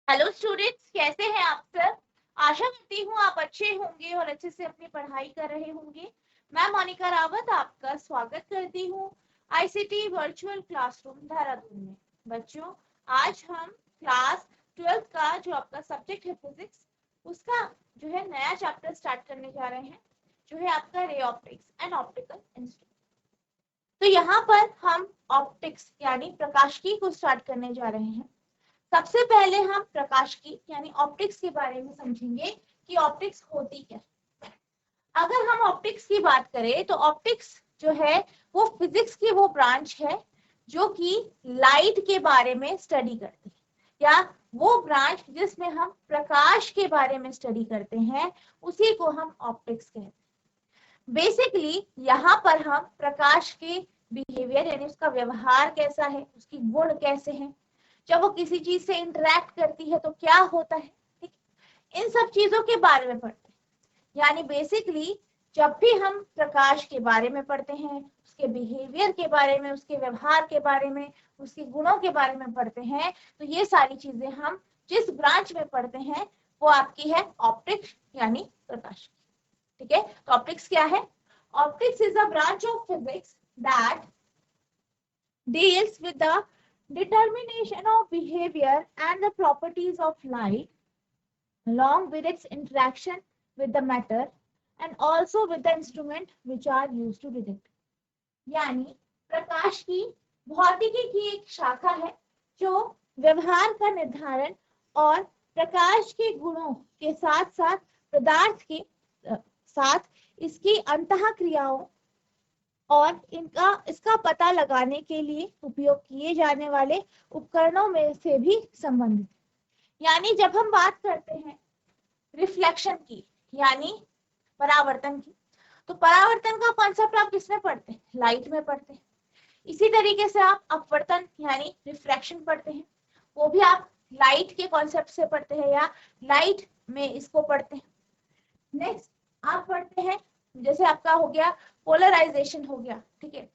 Hello students, कैसे हैं आप सब। आशा करती हूँ आप अच्छे होंगे और अच्छे से अपनी पढ़ाई कर रहे होंगे। मैं मोनिका रावत आपका स्वागत करती हूँ आईसीटी वर्चुअल क्लासरूम देहरादून में। बच्चों, आज हम क्लास 12th का जो आपका सब्जेक्ट है फिजिक्स, उसका जो है नया चैप्टर स्टार्ट करने जा रहे हैं, जो है आपका ray optics and optical instrument. तो यहाँ पर हम ऑप्टिक्स यानी प्रकाशिकी को स्टार्ट करने जा रहे हैं। सबसे पहले हम प्रकाशिकी यानी ऑप्टिक्स के बारे में समझेंगे कि ऑप्टिक्स होती क्या है। अगर हम ऑप्टिक्स की बात करें तो ऑप्टिक्स जो है वो फिजिक्स की वो ब्रांच है जो कि लाइट के बारे में स्टडी करती है, या वो ब्रांच जिसमें हम प्रकाश के बारे में स्टडी करते हैं, उसी को हम ऑप्टिक्स कहते हैं। बेसिकली यहाँ पर हम प्रकाश के बिहेवियर यानी उसका व्यवहार कैसा है, उसकी गुण कैसे हैं, जब वो किसी चीज से इंटरेक्ट करती है तो क्या होता है, ठीक, इन सब चीजों के बारे में पढ़ते हैं। यानी बेसिकली जब भी हम प्रकाश के बारे में पढ़ते हैं, उसके बिहेवियर के बारे में, उसके व्यवहार के बारे में, उसके गुणों के बारे में पढ़ते हैं, तो ये सारी चीजें हम जिस ब्रांच में पढ़ते हैं वो आपकी है ऑप्टिक्स यानी प्रकाश। ठीक है, तो ऑप्टिक्स क्या है? Optics is a branch of physics that deals with the determination of behavior and the properties of light along with its interaction with the matter and also with the instrument which are used to detect। यानी प्रकाश की भौतिकी की एक शाखा है जो व्यवहार का निर्धारण और प्रकाश के गुणों के साथ साथ पदार्थ के साथ इसकी अंतः क्रियाओं और इसका पता लगाने के लिए उपयोग किए जाने वाले उपकरणों में से भी संबंधित। यानी जब हम बात करते हैं रिफ्लेक्शन की यानी परावर्तन की, तो परावर्तन का कॉन्सेप्ट आप किसमें पढ़ते हैं? लाइट में पढ़ते हैं। इसी तरीके से आप अपवर्तन यानी रिफ्रैक्शन पढ़ते हैं, वो भी आप लाइट के कॉन्सेप्ट से पढ़ते हैं या लाइट में इसको पढ़ते हैं। नेक्स्ट आप पढ़ते हैं जैसे आपका हो गया पोलराइजेशन हो गया, ठीक है,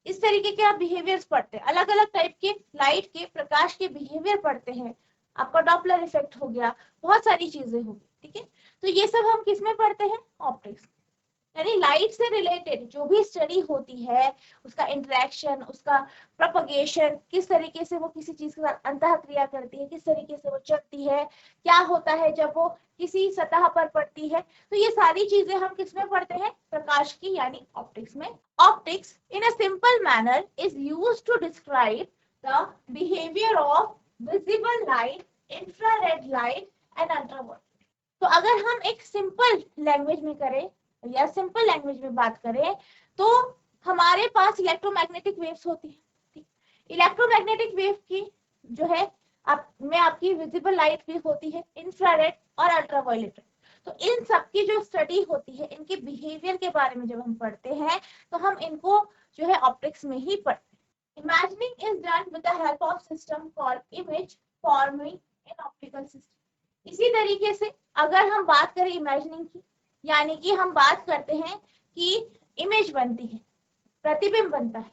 इस तरीके के आप बिहेवियर्स पढ़ते हैं, अलग अलग टाइप के लाइट के प्रकाश के बिहेवियर पढ़ते हैं। आपका डॉपलर इफेक्ट हो गया, बहुत सारी चीजें हो गई, ठीक है। तो ये सब हम किस में पढ़ते हैं? ऑप्टिक्स। यानी लाइट से रिलेटेड जो भी स्टडी होती है, उसका इंटरेक्शन, उसका प्रोपगेशन, किस तरीके से वो किसी चीज के साथ अंतः क्रिया करती है, किस तरीके से वो चलती है, क्या होता है जब वो किसी सतह पर पड़ती है, तो ये सारी चीजें हम किसमें पढ़ते हैं? प्रकाश की यानी ऑप्टिक्स में। Optics in a simple manner is used to describe the behaviour of visible light, infrared light and ultraviolet. तो अगर हम एक सिंपल लैंग्वेज में करें या सिंपल लैंग्वेज में बात करें तो हमारे पास इलेक्ट्रोमैग्नेटिक वेव्स होती है। इलेक्ट्रोमैग्नेटिक वेव की जो है में आपकी विजिबल लाइट भी होती है, इंफ्रारेड और अल्ट्रावायलेट। तो इन सब की जो स्टडी होती है, इनके बिहेवियर के बारे में जब हम पढ़ते हैं तो हम इनको जो है ऑप्टिक्स में ही पढ़ते हैं। Imagining is done with the help of system called image forming in optical system. इसी तरीके से अगर हम बात करें इमेजिनिंग की, यानी कि हम बात करते हैं कि इमेज बनती है, प्रतिबिंब बनता है।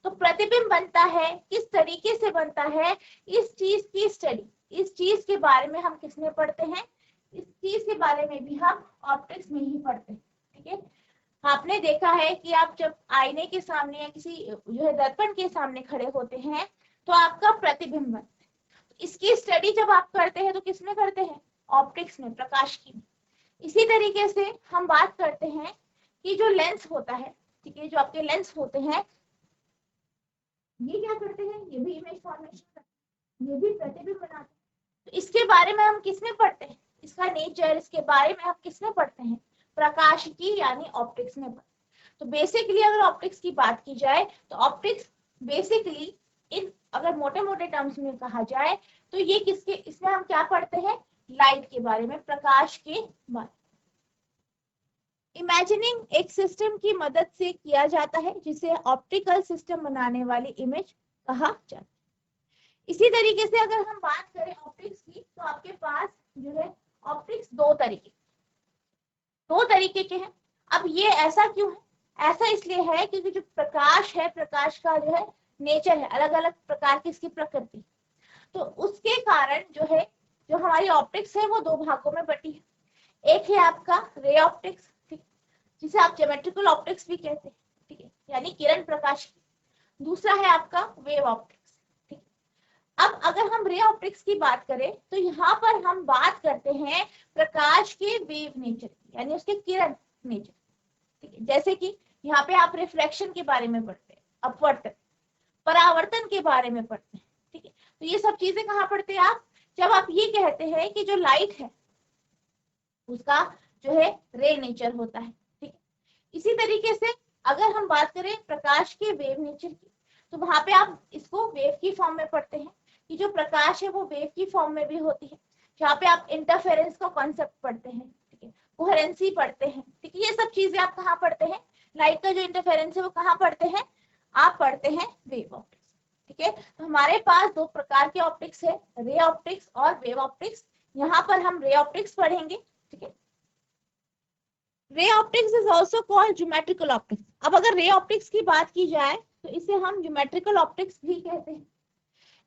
तो प्रतिबिंब बनता है, किस तरीके से बनता है, इस चीज की स्टडी, इस चीज के बारे में हम किसमें पढ़ते हैं? इस चीज के बारे में भी हम ऑप्टिक्स में ही पढ़ते हैं, ठीक है। आपने देखा है कि आप जब आईने के सामने या किसी जो है दर्पण के सामने खड़े होते हैं तो आपका प्रतिबिंब बनता है। इसकी स्टडी जब आप करते हैं तो किसमें करते हैं? ऑप्टिक्स में, प्रकाश की। इसी तरीके से हम बात करते हैं कि जो लेंस होता है, ठीक है, जो आपके लेंस होते हैं ये क्या करते हैं? ये भी इमेज फॉर्मेशन करते हैं, ये भी प्रतिबिंब बनाते हैं। तो इसके बारे में हम किसमें पढ़ते हैं? इसका नेचर, इसके बारे में हम किसमें पढ़ते हैं? प्रकाशिकी यानी ऑप्टिक्स में पढ़ते हैं। तो बेसिकली अगर ऑप्टिक्स की बात की जाए तो ऑप्टिक्स बेसिकली इन अगर मोटे मोटे टर्म्स में कहा जाए तो ये किसके, इसमें हम क्या पढ़ते हैं? लाइट के बारे में, प्रकाश के बारे। इमेजिनिंग एक सिस्टम की मदद से किया जाता है जिसे ऑप्टिकल सिस्टम बनाने वाली इमेज कहा जाता है। इसी तरीके से अगर हम बात करें ऑप्टिक्स की तो आपके पास जो है ऑप्टिक्स दो तरीके के हैं। अब ये ऐसा क्यों है? ऐसा इसलिए है क्योंकि जो प्रकाश है, प्रकाश का जो है नेचर है, अलग अलग प्रकार की इसकी प्रकृति, तो उसके कारण जो है जो हमारी ऑप्टिक्स है वो दो भागों में बटी है। एक है आपका रे ऑप्टिक्स, ठीक, जिसे आप ज्योमेट्रिकल ऑप्टिक्स भी कहते हैं, ठीक है, यानी किरण प्रकाश की। दूसरा है आपका वेव ऑप्टिक्स, ठीक। अब अगर हम रे ऑप्टिक्स की बात करें तो यहाँ पर हम बात करते हैं प्रकाश के वेव नेचर, यानी उसके किरण नेचर, ठीक है। जैसे कि यहाँ पे आप रिफ्लेक्शन के बारे में पढ़ते हैं, अपवर्तन, परावर्तन के बारे में पढ़ते हैं, ठीक है। तो ये सब चीजें कहाँ पढ़ते हैं आप, जब आप ये कहते हैं कि जो लाइट है उसका जो है रे नेचर होता है, ठीक है। इसी तरीके से अगर हम बात करें प्रकाश के वेव नेचर की, तो वहां पे आप इसको वेव की फॉर्म में पढ़ते हैं कि जो प्रकाश है वो वेव की फॉर्म में भी होती है। जहाँ पे आप इंटरफेरेंस का कॉन्सेप्ट पढ़ते हैं, ठीक है, कोहेरेंसी पढ़ते हैं, ठीक है। ये सब चीजें आप कहाँ पढ़ते हैं, लाइट का जो इंटरफेरेंस है वो कहाँ पढ़ते हैं, आप पढ़ते हैं वेव ऑप्टिक्स, ठीक है। तो हमारे पास दो प्रकार के ऑप्टिक्स है, रे ऑप्टिक्स और वेव ऑप्टिक्स। यहाँ पर हम रे ऑप्टिक्स पढ़ेंगे, ठीक है। Ray optics is also called geometrical optics. अब अगर रे ऑप्टिक्स की बात की जाए तो इसे हम ज्योमेट्रिकल ऑप्टिक्स भी कहते हैं।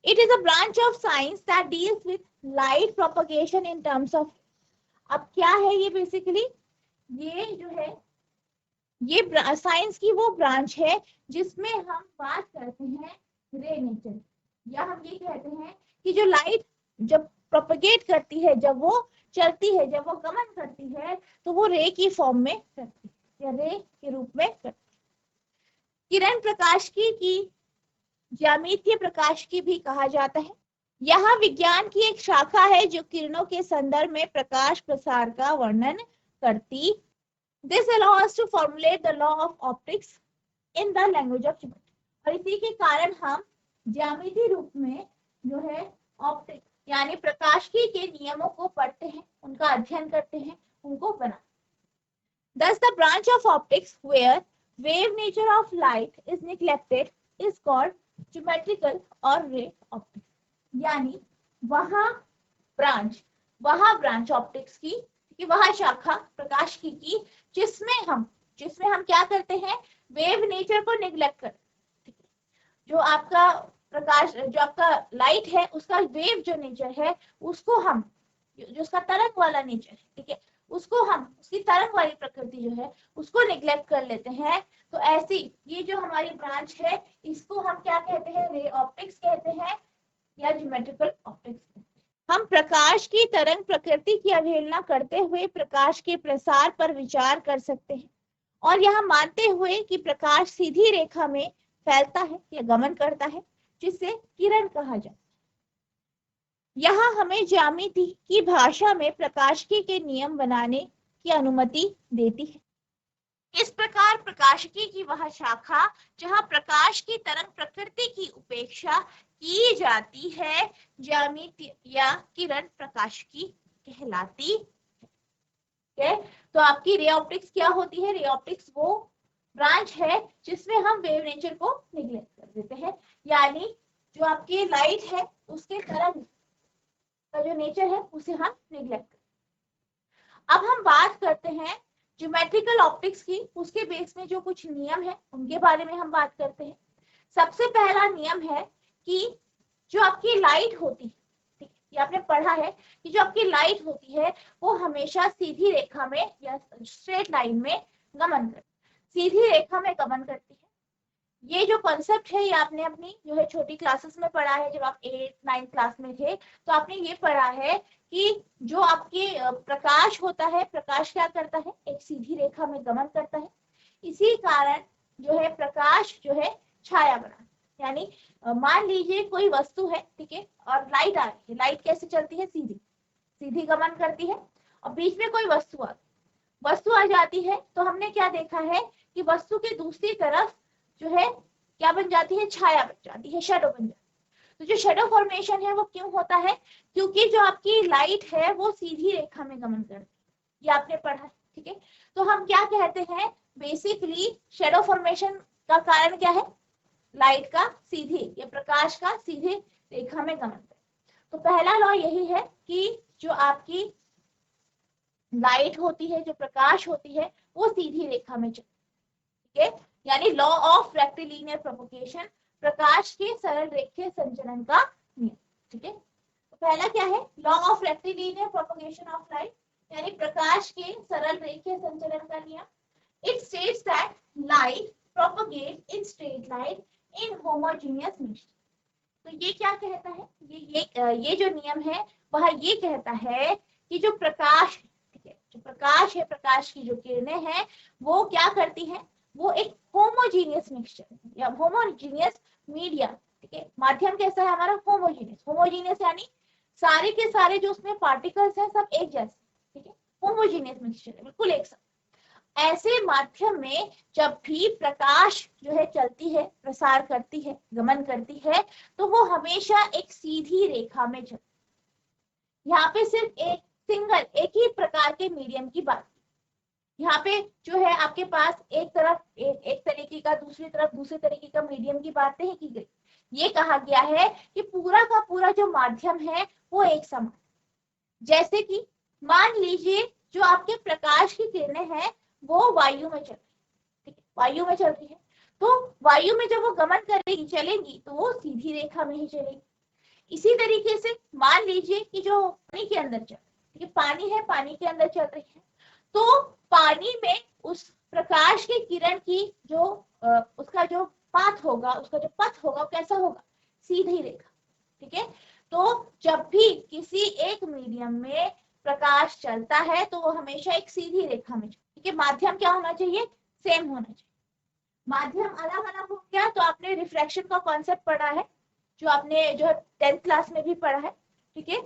It is a branch of science that deals with light propagation in terms of, अब क्या है ये बेसिकली, ये जो है ये साइंस की वो ब्रांच है जिसमें हम बात करते हैं रे नेचर, या हम ये कहते हैं कि जो लाइट जब प्रोपगेट करती है, जब वो चलती है, जब वो गमन करती है, तो वो रे की फॉर्म में करती है या रे के रूप में करती है। किरण प्रकाश की ज्यामितीय प्रकाश की भी कहा जाता है। यह विज्ञान की एक शाखा है जो किरणों के संदर्भ में प्रकाश प्रसार का वर्णन करती। This allows us to formulate the law of optics in the language of geometry. और इसी के कारण हम ज्यामितीय रूप में जो है ऑप्टिक्स यानी प्रकाशिकी के नियमों को पढ़ते हैं, उनका अध्ययन करते हैं, उनको बनाते हैं। Thus the branch of optics where wave nature of light is neglected is called geometrical or ray optics. यानी वह ब्रांच ऑप्टिक्स की, कि वह शाखा प्रकाश की जिसमें हम क्या करते हैं, वेव नेचर को निग्लेक्ट करते हैं। जो आपका प्रकाश, जो आपका लाइट है, उसका वेव जो नेचर है उसको हम, जो उसका तरंग वाला नेचर है, ठीक है, उसको हम, उसकी तरंग वाली प्रकृति जो है उसको निग्लेक्ट कर लेते हैं। तो ऐसी ये जो हमारी ब्रांच है इसको हम क्या कहते हैं, रे ऑप्टिक्स कहते हैं या ज्योमेट्रिकल ऑप्टिक्स। हम प्रकाश की तरंग प्रकृति की अवहेलना करते हुए प्रकाश के प्रसार पर विचार कर सकते हैं और यह मानते हुए कि प्रकाश सीधी रेखा में फैलता है या गमन करता है, जिसे किरण कहा जाता है। यह हमें ज्यामिति की भाषा में प्रकाशिकी के नियम बनाने की अनुमति देती है। इस प्रकार प्रकाशिकी की वह शाखा जहां प्रकाश की तरंग प्रकृति की उपेक्षा की जाती है, ज्यामिति या किरण प्रकाशिकी कहलाती है। तो आपकी रे ऑप्टिक्स क्या होती है, रे ऑप्टिक्स वो ब्रांच है जिसमें हम वेव नेचर को निग्लेक्ट कर देते हैं, यानी जो आपकी लाइट है उसके तरंग का जो नेचर है उसे हम निग्लेक्ट करते हैं। अब हम बात करते हैं ज्योमेट्रिकल ऑप्टिक्स की, उसके बेस में जो कुछ नियम है उनके बारे में हम बात करते हैं। सबसे पहला नियम है कि जो आपकी लाइट होती है, ठीक, ये आपने पढ़ा है कि जो आपकी लाइट होती है वो हमेशा सीधी रेखा में या स्ट्रेट लाइन में गमन करती है, सीधी रेखा में गमन करती है। ये जो कॉन्सेप्ट है ये आपने अपनी जो है छोटी क्लासेस में पढ़ा है, जब आप 8-9 क्लास में थे तो आपने ये पढ़ा है कि जो आपके प्रकाश होता है, प्रकाश क्या करता है, एक सीधी रेखा में गमन करता है। इसी कारण जो है प्रकाश जो है छाया बनाता है, यानी मान लीजिए कोई वस्तु है, ठीक है, और लाइट आ रही है, लाइट कैसे चलती है, सीधी गमन करती है, और बीच में कोई वस्तु आ जाती है, तो हमने क्या देखा है कि वस्तु के दूसरी तरफ जो है क्या बन जाती है, छाया बन जाती है, शैडो बन जाती है। तो जो शैडो फॉर्मेशन है वो क्यों होता है, क्योंकि जो आपकी लाइट है वो सीधी रेखा में गमन करती है, ये आपने पढ़ा है, ठीक है। तो हम क्या कहते हैं, बेसिकली शैडो फॉर्मेशन का कारण क्या है, लाइट का सीधी या प्रकाश का सीधे रेखा में गमन। तो पहला लॉ यही है कि जो आपकी लाइट होती है, जो प्रकाश होती है वो सीधी रेखा में चलती है, ठीक है, यानी लॉ ऑफ रेक्टिलिनियर प्रोपगेशन, प्रकाश के सरल रेखीय संचरण का नियम, ठीक है। पहला क्या है, law of rectilinear propagation of light, यानी प्रकाश के सरल रेखीय संचलन का नियम. It states that light propagate in straight line in homogeneous mixture. तो ये क्या कहता है, ये जो नियम है वह ये कहता है कि जो प्रकाश, ठीक है, जो प्रकाश है, प्रकाश की जो किरणें हैं वो क्या करती हैं, वो एक होमोजीनियस मिक्सचर या होमोजीनियस मीडिया, ठीक है, माध्यम कैसा है हमारा, होमोजीनियस. होमोजीनियस यानी सारे के सारे जो उसमें पार्टिकल्स हैं सब एक जैसे, ठीक है, होमोजीनियस मिक्सचर है, बिल्कुल एक साथ. ऐसे माध्यम में जब भी प्रकाश जो है चलती है, प्रसार करती है, गमन करती है, तो वो हमेशा एक सीधी रेखा में चलती है. यहाँ पे सिर्फ एक ही प्रकार के मीडियम की बात. यहाँ पे जो है आपके पास एक तरफ एक तरीके का, दूसरी तरफ दूसरे तरीके का मीडियम की बात नहीं की गई. ये कहा गया है कि पूरा का पूरा जो माध्यम है वो एक समान. जैसे कि मान लीजिए जो आपके प्रकाश की किरणें हैं वो वायु में चल रही है, ठीक है, वायु में चल रही है. तो वायु में जब वो गमन करेगी, चलेगी, तो वो सीधी रेखा में ही चलेगी. इसी तरीके से मान लीजिए कि जो पानी के अंदर चल, ठीक है, पानी है, पानी के अंदर चल रही है, तो पानी में उस प्रकाश की किरण की जो उसका जो पाथ होगा, उसका जो पथ होगा, वो कैसा होगा, सीधी रेखा, ठीक है. तो जब भी किसी एक मीडियम में प्रकाश चलता है तो वो हमेशा एक सीधी रेखा में, ठीक है. माध्यम क्या होना चाहिए, सेम होना चाहिए. माध्यम अलग अलग हो गया तो आपने रिफ्रैक्शन का कॉन्सेप्ट पढ़ा है, जो आपने जो 10th क्लास में भी पढ़ा है, ठीक है,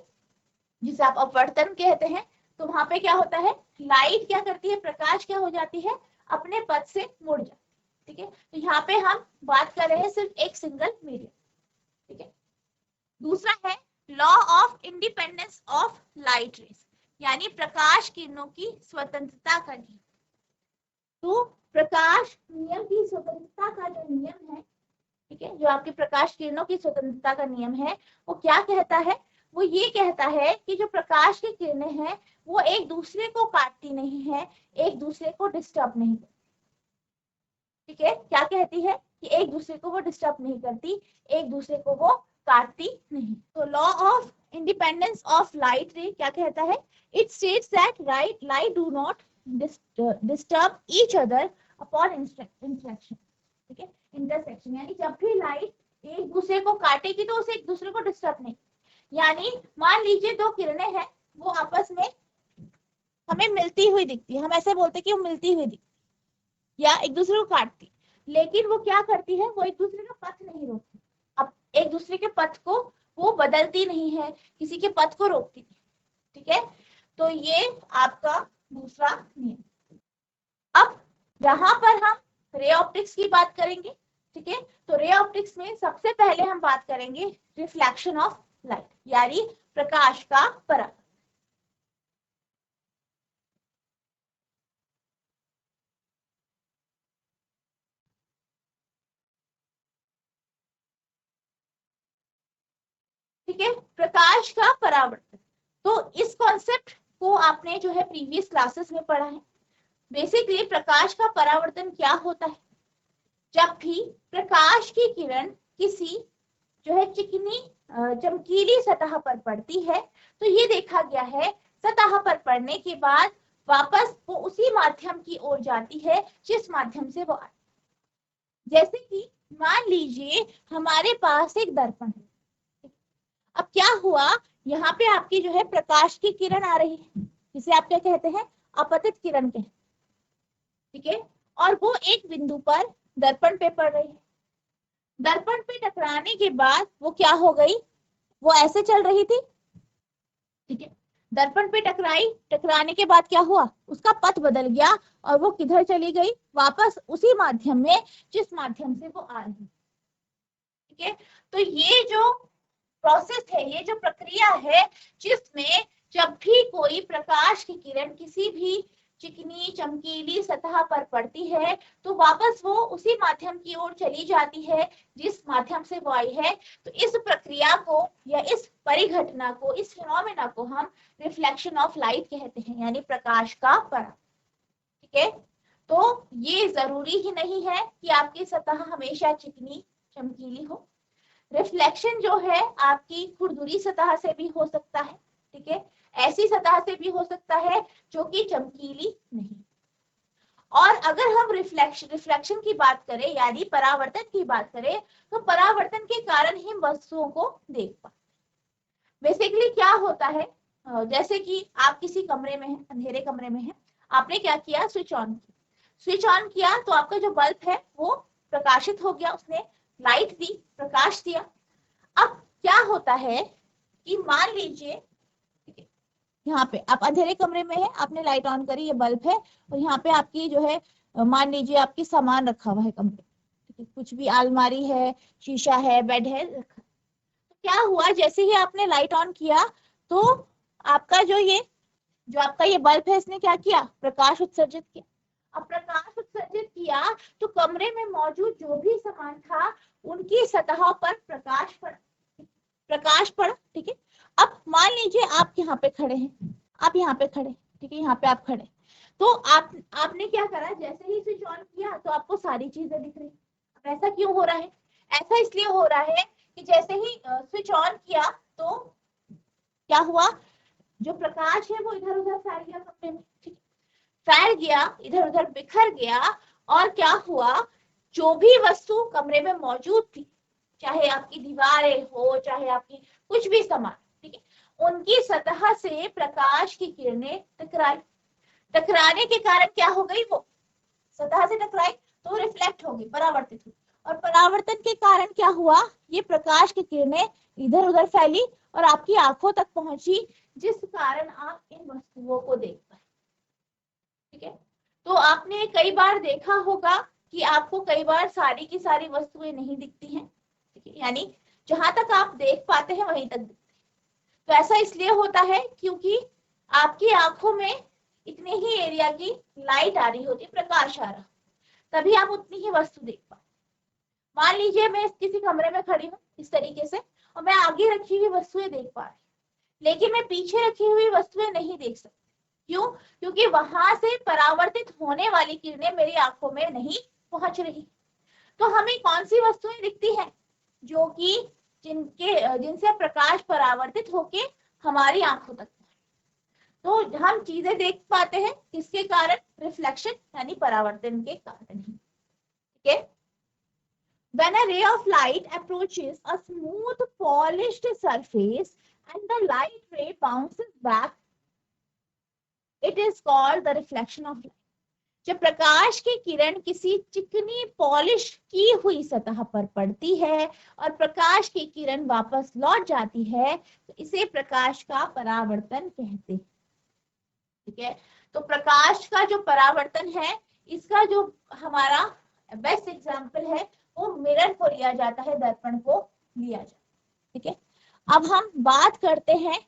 जिसे आप अपवर्तन कहते हैं. तो वहां पे क्या होता है, लाइट क्या करती है, प्रकाश क्या हो जाती है, अपने पथ से मुड़ जाती है, ठीक है. तो यहाँ पे हम बात कर रहे हैं सिर्फ एक सिंगल मीडियम, ठीक है. दूसरा है law of independence of light rays, यानी प्रकाश किरणों की स्वतंत्रता का नियम. तो प्रकाश नियम की स्वतंत्रता का जो नियम है, ठीक है, जो आपके प्रकाश किरणों की स्वतंत्रता का नियम है, वो क्या कहता है, वो ये कहता है कि जो प्रकाश की किरणें हैं वो एक दूसरे को काटती नहीं है, एक दूसरे को डिस्टर्ब नहीं करती, ठीक है. क्या कहती है कि एक दूसरे को वो डिस्टर्ब नहीं करती, एक दूसरे को वो काटती नहीं. तो law of independence of light रे क्या कहता है, it states that light do not disturb each other upon interaction, ठीक है, इंटरसेक्शन. यानी जब भी लाइट एक दूसरे को काटेगी तो उसे एक दूसरे को डिस्टर्ब नहीं. यानी मान लीजिए दो किरणें हैं, वो आपस में हमें मिलती हुई दिखती है, हम ऐसे बोलते कि वो मिलती हुई दिखती या एक दूसरे को काटती, लेकिन वो क्या करती है, वो एक दूसरे का पथ नहीं रोकती. अब एक दूसरे के पथ को वो बदलती नहीं है, किसी के पथ को रोकती नहीं, ठीक है. तो ये आपका दूसरा नियम. अब यहाँ पर हम रे ऑप्टिक्स की बात करेंगे, ठीक है. तो रे ऑप्टिक्स में सबसे पहले हम बात करेंगे रिफ्लेक्शन ऑफ लाइट, यानी प्रकाश का परावर्तन. ठीक है, प्रकाश का परावर्तन. तो इस कॉन्सेप्ट को आपने जो है प्रीवियस क्लासेस में पढ़ा है. बेसिकली प्रकाश का परावर्तन क्या होता है, जब भी प्रकाश की किरण किसी जो है चिकनी चमकीली सतह पर पड़ती है, तो ये देखा गया है सतह पर पड़ने के बाद वापस वो उसी माध्यम की ओर जाती है जिस माध्यम से वो आई. जैसे कि मान लीजिए हमारे पास एक दर्पण है. अब क्या हुआ, यहाँ पे आपकी जो है प्रकाश की किरण आ रही है, जिसे आप क्या कहते हैं, अपतित किरण कहते हैं, ठीक है. और वो एक बिंदु पर दर्पण पे पड़ रही है. दर्पण पे टकराने के बाद वो क्या हो गई, वो ऐसे चल रही थी, ठीक है. दर्पण पे टकराई, टकराने के बाद क्या हुआ, उसका पथ बदल गया और वो किधर चली गई, वापस उसी माध्यम में जिस माध्यम से वो आ रही, ठीक है. तो ये जो प्रोसेस है, ये जो प्रक्रिया है, जिसमें जब भी कोई प्रकाश की किरण किसी भी चिकनी चमकीली सतह पर पड़ती है तो वापस वो उसी माध्यम की ओर चली जाती है जिस माध्यम से वो आई है. तो इस प्रक्रिया को या इस परिघटना को, इस फिनोमेना को हम रिफ्लेक्शन ऑफ लाइट कहते हैं, यानी प्रकाश का परावर्तन, ठीक है. तो ये जरूरी ही नहीं है कि आपकी सतह हमेशा चिकनी चमकीली हो. रिफ्लेक्शन जो है आपकी खुरदुरी सतह से भी हो सकता है, ठीक है, ऐसी सतह से भी हो सकता है जो कि चमकीली नहीं। और अगर हम रिफ्लेक्शन की बात करें यानी परावर्तन की बात करें, तो परावर्तन के कारण ही वस्तुओं को देख पाते। बेसिकली क्या होता है, जैसे कि आप किसी कमरे में हैं, अंधेरे कमरे में हैं, आपने क्या किया, स्विच ऑन किया। स्विच ऑन किया तो आपका जो बल्ब है वो प्रकाशित हो गया, उसने लाइट दी, प्रकाश दिया। अब क्या होता है कि मान लीजिए यहाँ पे आप अंधेरे कमरे में है, आपने लाइट ऑन करी, ये बल्ब है, और यहाँ पे आपकी जो है मान लीजिए आपकी सामान रखा हुआ है कमरे, ठीक है, कुछ भी अलमारी है, शीशा है, बेड है रखा। तो क्या हुआ, जैसे ही आपने लाइट ऑन किया तो आपका जो आपका ये बल्ब है, इसने क्या किया, प्रकाश उत्सर्जित किया। अब प्रकाश उत्सर्जित किया तो कमरे में मौजूद जो भी सामान था उनकी सतह पर प्रकाश पड़ा, ठीक है। अब मान लीजिए आप यहाँ पे खड़े हैं, आप यहाँ पे खड़े, ठीक है, यहाँ पे आप खड़े, तो आपने क्या करा, जैसे ही स्विच ऑन किया तो आपको सारी चीजें दिख रही। अब ऐसा क्यों हो रहा है, ऐसा इसलिए हो रहा है कि जैसे ही स्विच ऑन किया तो क्या हुआ, जो प्रकाश है वो इधर उधर फैल गया कमरे में, ठीक, फैल गया, इधर उधर बिखर गया। और क्या हुआ, जो भी वस्तु कमरे में मौजूद थी, चाहे आपकी दीवारें हो, चाहे आपकी कुछ भी सामान, ठीक है, उनकी सतह से प्रकाश की किरणें टकराई। टकराने के कारण क्या हो गई, वो सतह से टकराई तो रिफ्लेक्ट होगी, परावर्तित हुई। और परावर्तन के कारण क्या हुआ, ये प्रकाश की किरणें इधर उधर फैली और आपकी आंखों तक पहुंची, जिस कारण आप इन वस्तुओं को देख पाए, ठीक है। तो आपने कई बार देखा होगा कि आपको कई बार सारी की सारी वस्तुएं नहीं दिखती हैं, ठीक है, यानी जहां तक आप देख पाते हैं वहीं तक दिखती है। तो ऐसा इसलिए होता है क्योंकि आपकी आंखों में इतने ही एरिया की लाइट आ रही होती, प्रकाश आ रहा, तभी आप उतनी ही वस्तु देख पाते। मान लीजिए मैं किसी कमरे में खड़ी हूँ इस तरीके से, और मैं आगे रखी हुई वस्तुएं देख पा रही, लेकिन मैं पीछे रखी हुई वस्तुएं नहीं देख सकती। क्यों, क्योंकि वहां से परावर्तित होने वाली किरणें मेरी आंखों में नहीं पहुंच रही। तो हमें कौन सी वस्तुएं दिखती हैं, जो कि जिनसे प्रकाश परावर्तित होके हमारी आंखों तक, तो हम चीजें देख पाते हैं किसके कारण, रिफ्लेक्शन यानी परावर्तन के कारण ही, ठीक है। When a ray of light approaches a smooth polished surface and the light ray bounces back, it is called the reflection of light. जब प्रकाश की किरण किसी चिकनी पॉलिश की हुई सतह पर पड़ती है और प्रकाश की किरण वापस लौट जाती है तो इसे प्रकाश का परावर्तन कहते हैं, ठीक है। तो प्रकाश का जो परावर्तन है, इसका जो हमारा बेस्ट एग्जाम्पल है वो मिरर को लिया जाता है, दर्पण को लिया जाता है, ठीक है। अब हम बात करते हैं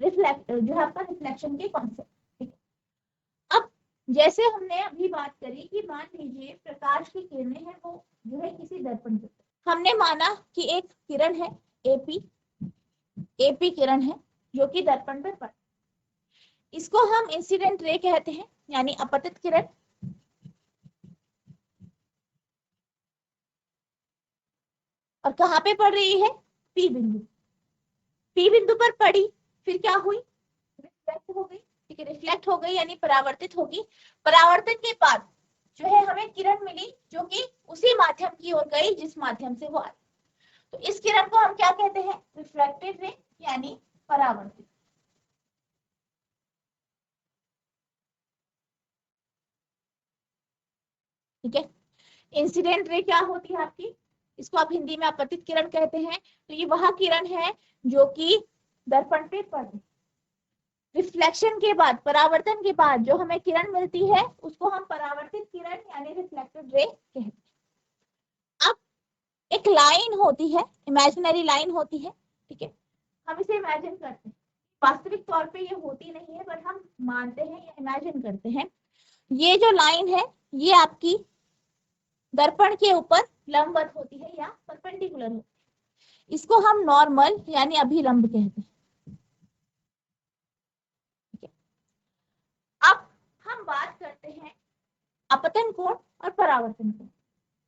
जो है आपका रिफ्लेक्शन के कॉन्सेप्ट, ठीक है। अब जैसे हमने अभी बात करी कि मान लीजिए प्रकाश की किरणें हैं वो जो है किसी दर्पण पे, हमने माना कि एक किरण है एपी किरण है जो कि दर्पण पर पड़, इसको हम इंसिडेंट रे कहते हैं यानी अपतित किरण। और कहाँ पे पड़ रही है, पी बिंदु, पी बिंदु पर पड़ी, फिर क्या हुई, रिफ्लेक्ट हो गई, ठीक है, रिफ्लेक्ट हो गई यानी परावर्तित होगी। परावर्तन के बाद जो है हमें किरण मिली जो कि उसी माध्यम की ओर गई जिस माध्यम से वो आई, तो इस किरण को हम क्या कहते हैं, रिफ्रैक्टेड रे यानी परावर्तित, ठीक है। इंसिडेंट रे क्या होती है आपकी, इसको आप हिंदी में आपतित किरण कहते हैं। तो ये वह किरण है जो कि दर्पण पे पड़ रही, रिफ्लेक्शन के बाद, परावर्तन के बाद जो हमें किरण मिलती है उसको हम परावर्तित किरण यानी रिफ्लेक्टेड रे कहते हैं। अब एक लाइन होती है, इमेजिनरी लाइन होती है, ठीक है, हम इसे इमेजिन करते हैं, वास्तविक तौर पे ये होती नहीं है बट हम मानते हैं या इमेजिन करते हैं। ये जो लाइन है ये आपकी दर्पण के ऊपर लंबवत होती है या परपेंडिकुलर होती है, इसको हम नॉर्मल यानी अभिलंब कहते हैं, ठीक है। अब हम बात करते हैं अपतन कोण और परावर्तन कोण।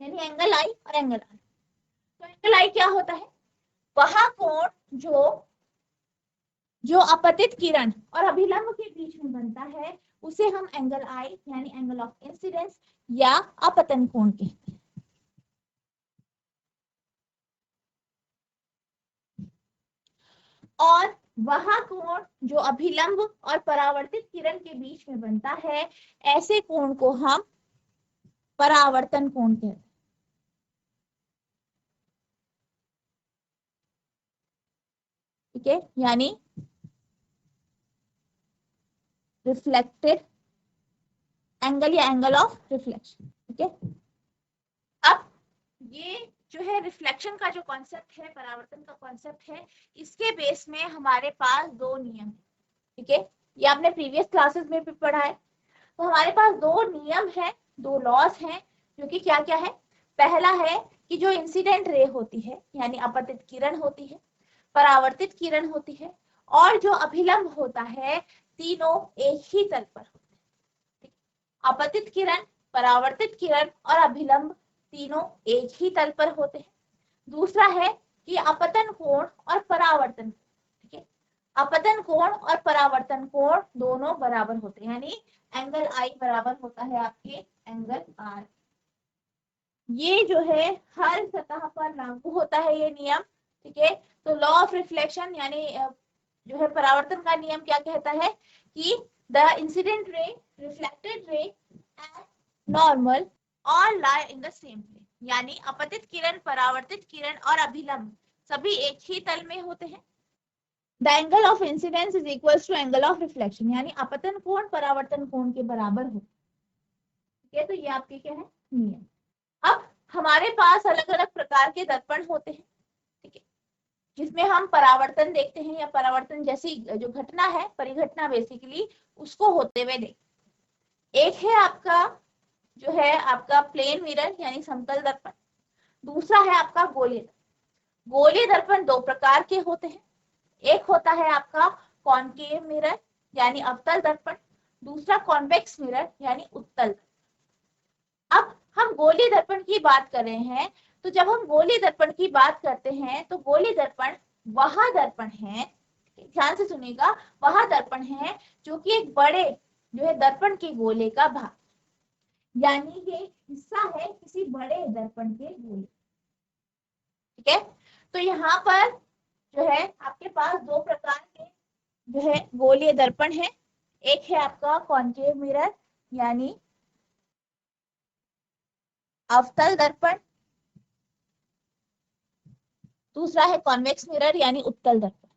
यानी एंगल आई और एंगल आर। तो एंगल आई क्या होता है, वह कोण जो जो अपतित किरण और अभिलंब के बीच में बनता है उसे हम एंगल आई यानी एंगल ऑफ इंसिडेंस या अपतन कोण कहते हैं। और वह कोण जो अभिलंब और परावर्तित किरण के बीच में बनता है ऐसे कोण को हम परावर्तन कोण कहते हैं। ठीक है, यानी रिफ्लेक्टेड एंगल या एंगल ऑफ रिफ्लेक्शन। ठीक है, अब ये जो है रिफ्लेक्शन का जो कॉन्सेप्ट है, परावर्तन का कॉन्सेप्ट है, इसके बेस में हमारे पास दो नियम है। ठीक है, ये आपने प्रीवियस क्लासेस में भी पढ़ा है। तो हमारे पास दो नियम है, दो लॉज हैं, जो कि क्या क्या है। पहला है कि जो इंसिडेंट रे होती है यानी अपतित किरण होती है, परावर्तित किरण होती है और जो अभिलंब होता है, तीनों एक ही तल पर होते हैं। अपतित किरण, परावर्तित किरण और अभिलंब तीनों एक ही तल पर होते हैं। दूसरा है कि अपतन कोण और परावर्तन, ठीक है, अपतन कोण और परावर्तन कोण दोनों बराबर होते हैं, यानी एंगल आई बराबर होता है आपके एंगल आर। ये जो है हर सतह पर लागू होता है ये नियम। ठीक है, तो लॉ ऑफ रिफ्लेक्शन यानी जो है परावर्तन का नियम क्या कहता है कि the incident ray, reflected ray and normal all lie in the same plane, यानी अपतित किरण, परावर्तित किरण और अभिलंब सभी एक ही तल में होते हैं। The angle of incidence is equals to angle of reflection, यानी अपतन कोण परावर्तन कोण के बराबर हो। ठीक है, तो ये आपके क्या है नियम। अब हमारे पास अलग अलग प्रकार के दर्पण होते हैं, ठीक है, जिसमें हम परावर्तन देखते हैं या परावर्तन जैसी जो घटना है, परिघटना बेसिकली, उसको होते हुए देखते हैं। एक है आपका जो है आपका प्लेन मिरर यानी समतल दर्पण, दूसरा है आपका गोलीय दर्पण। गोलीय दर्पण दो प्रकार के होते हैं, एक होता है आपका कॉनकेव मिरर यानी अवतल दर्पण, दूसरा कॉन्वेक्स मिरर यानी उत्तल। अब हम गोलीय दर्पण की बात कर रहे हैं, तो जब हम गोलीय दर्पण की बात करते हैं तो गोलीय दर्पण वह दर्पण है, ध्यान से सुनिएगा, वह दर्पण है जो कि एक बड़े जो है दर्पण के गोले का भाग, यानी ये हिस्सा है किसी बड़े दर्पण के गोले। ठीक है, तो यहाँ पर जो है आपके पास दो प्रकार के जो है गोलीय दर्पण है। एक है आपका कॉनकेव मिरर यानी अवतल दर्पण, दूसरा है कॉन्वेक्स मिरर यानी उत्तल दर्पण।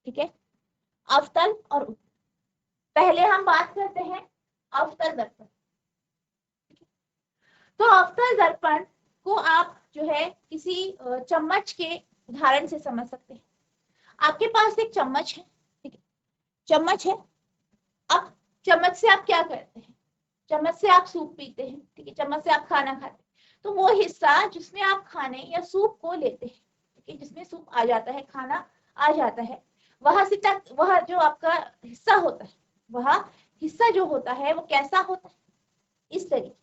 ठीक है, अवतल और उत्तल। पहले हम बात करते हैं अवतल दर्पण। तो अवतल दर्पण को आप जो है किसी चम्मच के उदाहरण से समझ सकते हैं। आपके पास एक चम्मच है, ठीक है, चम्मच है। अब चम्मच से आप क्या करते हैं, चम्मच से आप सूप पीते हैं, ठीक है, चम्मच से आप खाना खाते हैं। तो वो हिस्सा जिसमें आप खाने या सूप को लेते हैं, ठीक है, जिसमें सूप आ जाता है, खाना आ जाता है, वह जो आपका हिस्सा होता है, वह हिस्सा जो होता है वो कैसा होता है, इस तरीके,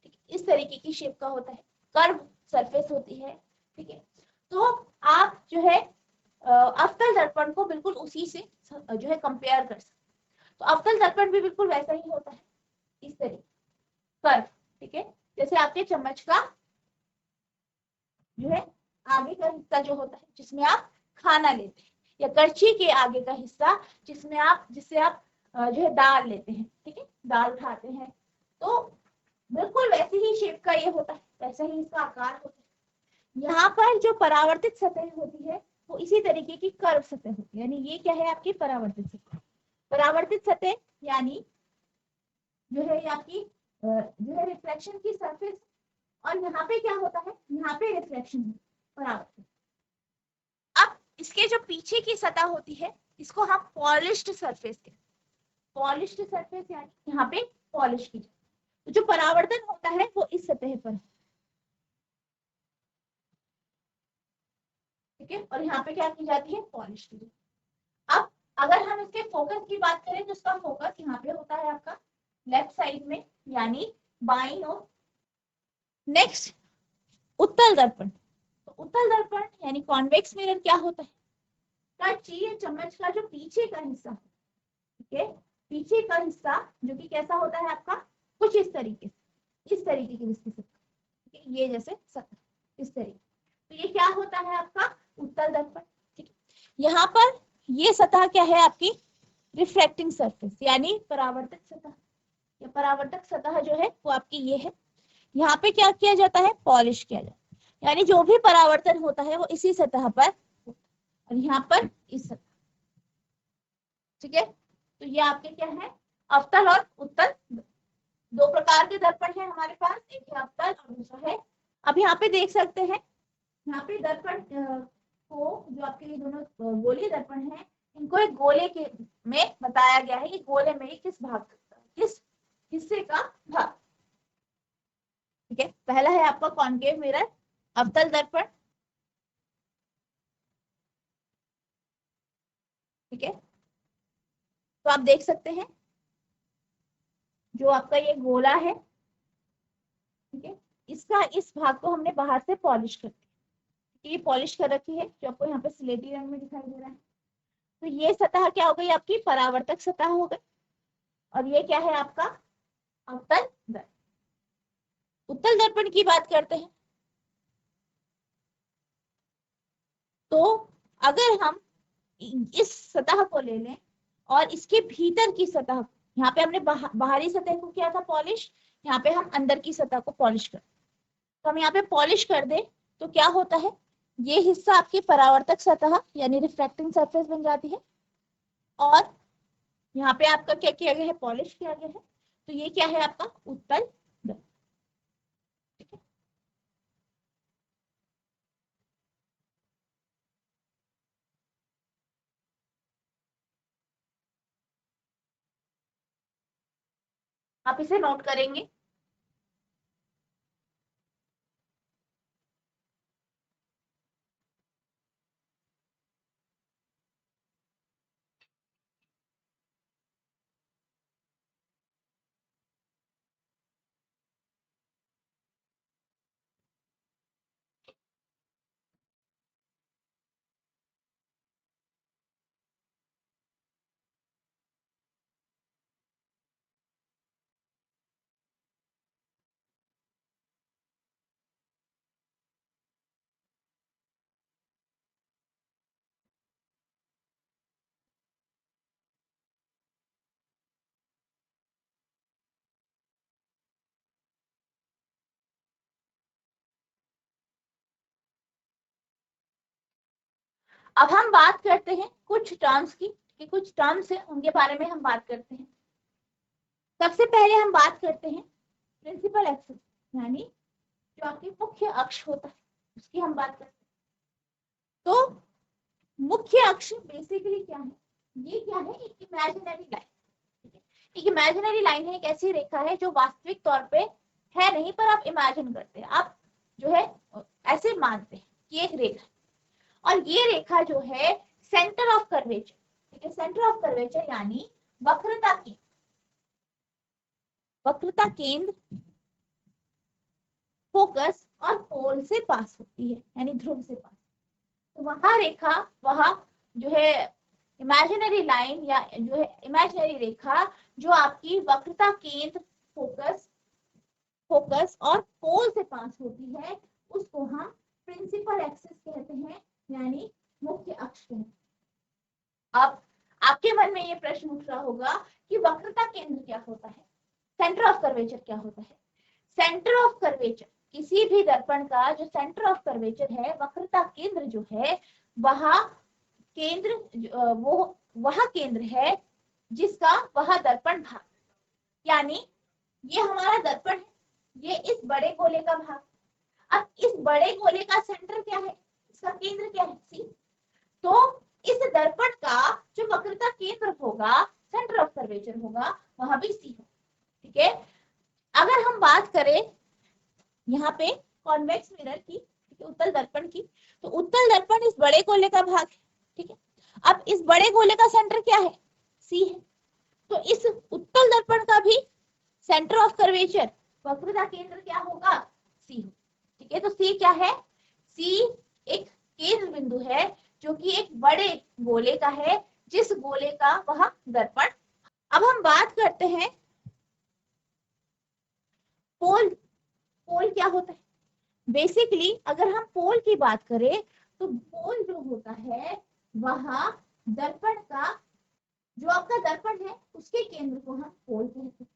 ठीक है, इस तरीके की शेप का होता है, कर्व सरफेस होती है। ठीक है, तो आप जो है अवतल दर्पण को बिल्कुल उसी से जो है कंपेयर कर सकते। तो अवतल दर्पण भी बिल्कुल वैसा ही होता है, इस तरीके कर्व। ठीक है, जैसे आपके चम्मच का जो है आगे का हिस्सा जो होता है जिसमें आप खाना लेते हैं, या करछी के आगे का हिस्सा जिससे आप जो है दाल लेते हैं, ठीक है, दाल खाते हैं, तो बिल्कुल वैसे ही शेप का ये होता है, वैसा ही इसका आकार होता है। यहाँ पर जो परावर्तित सतह होती है वो इसी तरीके की कर्व सतह होती है, यानी ये क्या है आपकी परावर्तित सतह। परावर्तित सतह यानी जो है आपकी जो है रिफ्लेक्शन की सरफेस, और यहाँ पे क्या होता है, यहाँ पे रिफ्लेक्शन है परावर्तित। अब इसके जो पीछे की सतह होती है इसको हम पॉलिश्ड सरफेस कहते हैं। पॉलिश्ड सरफेस यानी यहाँ पे पॉलिश की जाती है। तो जो परावर्तन होता है वो इस सतह पर है, ठीक है, और यहाँ पे क्या की जाती है, पॉलिश की जाती है। अब अगर हम इसके फोकस की बात करें तो उसका फोकस यहाँ पे होता है आपका, लेफ्ट साइड में यानी बाईं ओर। नेक्स्ट उत्तल दर्पण। तो उत्तल दर्पण यानी कॉन्वेक्स मिरर क्या होता है? कच्ची या चम्मच का जो पीछे का हिस्सा, ठीक है, पीछे का हिस्सा जो कि कैसा होता है आपका, कुछ इस तरीके से, इस तरीके की इसकी सतह, ये जैसे सतह इस तरीके। तो ये क्या होता है आपका उत्तल दर्पण। ठीक है, यहाँ पर ये सतह क्या है आपकी, रिफ्रैक्टिंग सरफेस यानी परावर्तक सतह। या परावर्तक सतह जो है वो आपकी ये है। यहाँ पे क्या किया जाता है, पॉलिश किया जाता है, यानी जो भी परावर्तन होता है वो इसी सतह पर, और यहाँ पर इस सतह। ठीक है, तो ये आपके क्या है, अवतल और उत्तल। दो प्रकार के दर्पण है हमारे पास, एक है अवतल और दूसरा है। अब यहाँ पे देख सकते हैं, यहाँ पे दर्पण को, जो आपके ये दोनों गोलीय दर्पण है, इनको एक गोले के में बताया गया है कि गोले में किस भाग, किस हिस्से का भाग। ठीक है, पहला है आपका कॉन्केव मिरर, अवतल दर्पण। ठीक है, तो आप देख सकते हैं जो आपका ये गोला है, ठीक है, इसका इस भाग को हमने बाहर से पॉलिश कर दिया, ये पॉलिश कर रखी है जो आपको यहाँ पे स्लेटी रंग में दिखाई दे रहा है। तो ये सतह क्या हो गई आपकी, परावर्तक सतह हो गई, और ये क्या है आपका अवतल दर्पण। उत्तल दर्पण की बात करते हैं, तो अगर हम इस सतह को ले लें और इसके भीतर की सतह, यहाँ पे हमने बाहरी सतह को किया था पॉलिश, यहाँ पे हम अंदर की सतह को पॉलिश कर, तो हम यहाँ पे पॉलिश कर दे तो क्या होता है, ये हिस्सा आपकी परावर्तक सतह यानी रिफ्रैक्टिंग सरफेस बन जाती है, और यहाँ पे आपका क्या किया गया है, पॉलिश किया गया है, तो ये क्या है आपका उत्तल दर्पण। ठीक है, आप इसे नोट करेंगे। अब हम बात करते हैं कुछ टर्म्स की, कि कुछ टर्म्स है उनके बारे में हम बात करते हैं। सबसे पहले हम बात करते हैं प्रिंसिपल एक्सिस, यानी जो आपकी मुख्य अक्ष होता है उसकी हम बात करते हैं। तो मुख्य अक्ष बेसिकली क्या है, ये क्या है, एक इमेजिनरी लाइन। एक इमेजिनरी लाइन है, एक ऐसी रेखा है जो वास्तविक तौर पे है नहीं, पर आप इमेजिन करते हैं, आप जो है ऐसे मानते हैं कि एक रेखा, और ये रेखा जो है सेंटर ऑफ कर्वेचर, ठीक है, सेंटर ऑफ कर्वेचर यानी वक्रता की, वक्रता केंद्र, फोकस और पोल से पास होती है, यानी ध्रुव से पास। तो वहां रेखा, वहां जो है इमेजिनरी लाइन या जो है इमेजिनरी रेखा जो आपकी वक्रता केंद्र, फोकस, फोकस और पोल से पास होती है, उसको हम प्रिंसिपल एक्सिस कहते हैं, यानी मुख्य अक्ष कहते हैं। अब आपके मन में ये प्रश्न उठ रहा होगा कि वक्रता केंद्र क्या होता है, सेंटर ऑफ कर्वेचर क्या होता है। सेंटर ऑफ कर्वेचर, किसी भी दर्पण का जो सेंटर ऑफ कर्वेचर है, वक्रता केंद्र जो है, वह केंद्र, वो वह केंद्र है जिसका वह दर्पण भाग, यानी ये हमारा दर्पण है, ये इस बड़े गोले का भाग। अब इस बड़े गोले का सेंटर क्या है, इसका केंद्र क्या है, सी। तो इस दर्पण का जो वक्रता केंद्र होगा, सेंटर ऑफ कर्वेचर होगा, वह भी सी हो। ठीक है, अगर हम बात करें यहाँ पे कॉन्वेक्स मिरर की, ठीक है, उत्तल दर्पण की, तो उत्तल दर्पण इस बड़े गोले का भाग है। ठीक है, अब इस बड़े गोले का सेंटर क्या है, सी है, तो इस उत्तल दर्पण का भी सेंटर ऑफ कर्वेचर, वक्रता केंद्र क्या होगा, सी। ठीक है, तो सी क्या है, सी एक केंद्र बिंदु है जो कि एक बड़े गोले का है, जिस गोले का वह दर्पण। अब हम बात करते हैं पोल। पोल क्या होता है, बेसिकली अगर हम पोल की बात करें तो पोल जो होता है वह दर्पण का, जो आपका दर्पण है उसके केंद्र को हम पोल कहते हैं।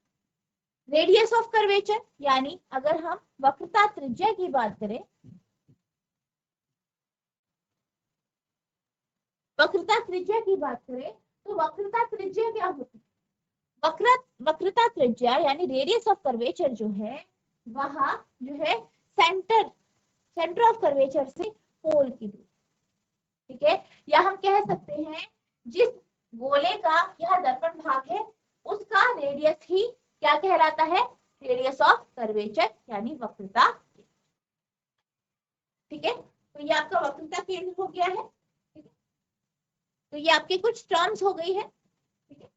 रेडियस ऑफ कर्वेचर, यानी अगर हम वक्रता त्रिज्या की बात करें, वक्रता त्रिज्या की बात करें तो वक्रता त्रिज्या क्या होती है, वक्रता त्रिज्या यानी रेडियस ऑफ कर्वेचर जो है वह जो है सेंटर ऑफ कर्वेचर से पोल की दूरी। ठीक है, या हम कह सकते हैं जिस गोले का यह दर्पण भाग है उसका रेडियस ही क्या कहलाता है, रेडियस ऑफ कर्वेचर यानी वक्रता। ठीक है, तो ये आपका वक्रता केंद्र हो गया है। ठीक है, तो ये आपके कुछ टर्म्स हो गई है। ठीक है,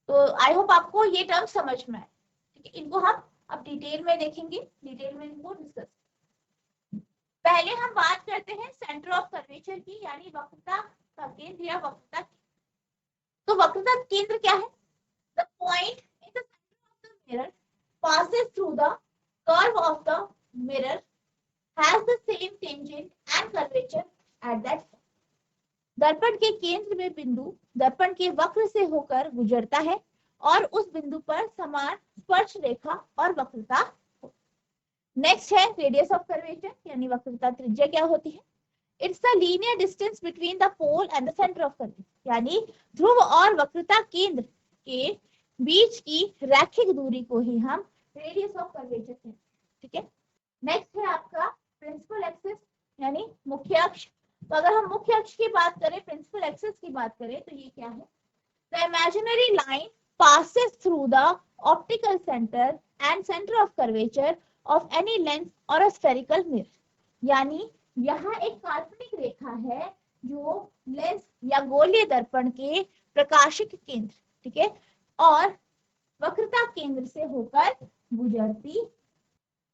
तो आई होप आपको ये टर्म समझ में आए। ठीक है, इनको हम अब डिटेल में देखेंगे, डिटेल में इनको डिस्कस। पहले हम बात करते हैं सेंटर ऑफ कर्वेचर की, यानी वक्रता का केंद्र या वक्रता। तो वक्रता केंद्र क्या है, the point in the centre of the mirror passes through the curve of the mirror has the same tangent and curvature at that point. दर्पण के केंद्र में बिंदु दर्पण के वक्र से होकर गुजरता है और उस बिंदु पर समान स्पर्श रेखा और वक्रता। नेक्स्ट है रेडियस ऑफ कर्वेचर, यानी वक्रता त्रिज्या क्या होती है, it's the linear distance between the pole and the centre of curvature, यानी ध्रुव और वक्रता केंद्र के बीच की रैखिक दूरी को ही हम रेडियस ऑफ कर्वेचर कहते हैं। ठीक है, नेक्स्ट है आपका प्रिंसिपल एक्सिस यानी मुख्य अक्ष। तो अगर हम मुख्य अक्ष की बात करें, प्रिंसिपल एक्सिस की बात करें तो ये क्या है, the imaginary line passes through the optical center and center of curvature of any lens or a spherical mirror, यानी यहाँ एक काल्पनिक रेखा है जो लेंस या गोलीय दर्पण के प्रकाशिक केंद्र, ठीक है, और वक्रता केंद्र से होकर गुजरती।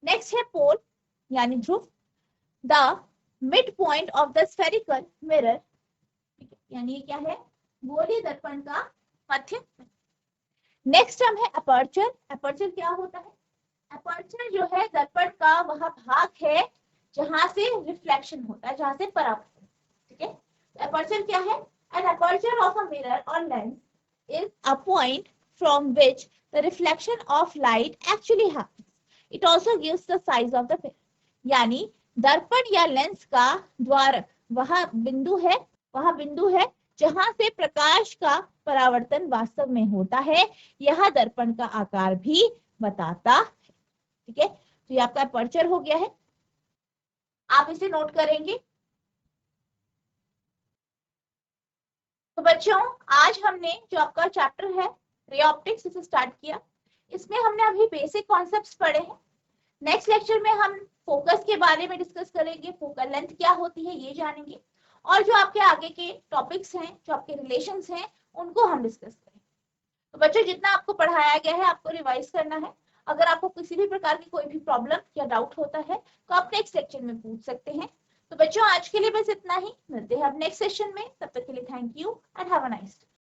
नेक्स्ट है पोल यानी ध्रुव, the mid point of the spherical mirror, यानी ये क्या है, गोलीय दर्पण का मध्य। नेक्स्ट टर्म है अपर्चर। अपर्चर क्या होता है, अपर्चर जो है दर्पण का वह भाग है जहां से रिफ्लेक्शन होता है, जहां से परावर्तन। ठीक है, अपर्चर क्या है, an aperture of a mirror और lens is a point from which the reflection of light actually happens. It also gives the size of the mirror. यानी दर्पण या लेंस का द्वारक वह बिंदु है जहां से प्रकाश का परावर्तन वास्तव में होता है, यह दर्पण का आकार भी बताता है। ठीक है, तो ये आपका अपर्चर हो गया है, आप इसे नोट करेंगे। तो बच्चों आज हमने जो आपका चैप्टर है रे ऑप्टिक्स इसे स्टार्ट किया। इसमें हमने अभी बेसिक कॉन्सेप्ट्स पढ़े हैं। नेक्स्ट लेक्चर में हम फोकस के बारे में डिस्कस करेंगे, फोकल लेंथ क्या होती है ये जानेंगे, और जो आपके आगे के टॉपिक्स हैं, जो आपके रिलेशंस हैं, उनको हम डिस्कस करेंगे। तो बच्चों जितना आपको पढ़ाया गया है आपको रिवाइज करना है। अगर आपको किसी भी प्रकार की कोई भी प्रॉब्लम या डाउट होता है तो आप नेक्स्ट लेक्चर में पूछ सकते हैं। तो बच्चों आज के लिए बस इतना ही, मिलते हैं अब नेक्स्ट सेशन में, तब तक के लिए thank you and have a nice day.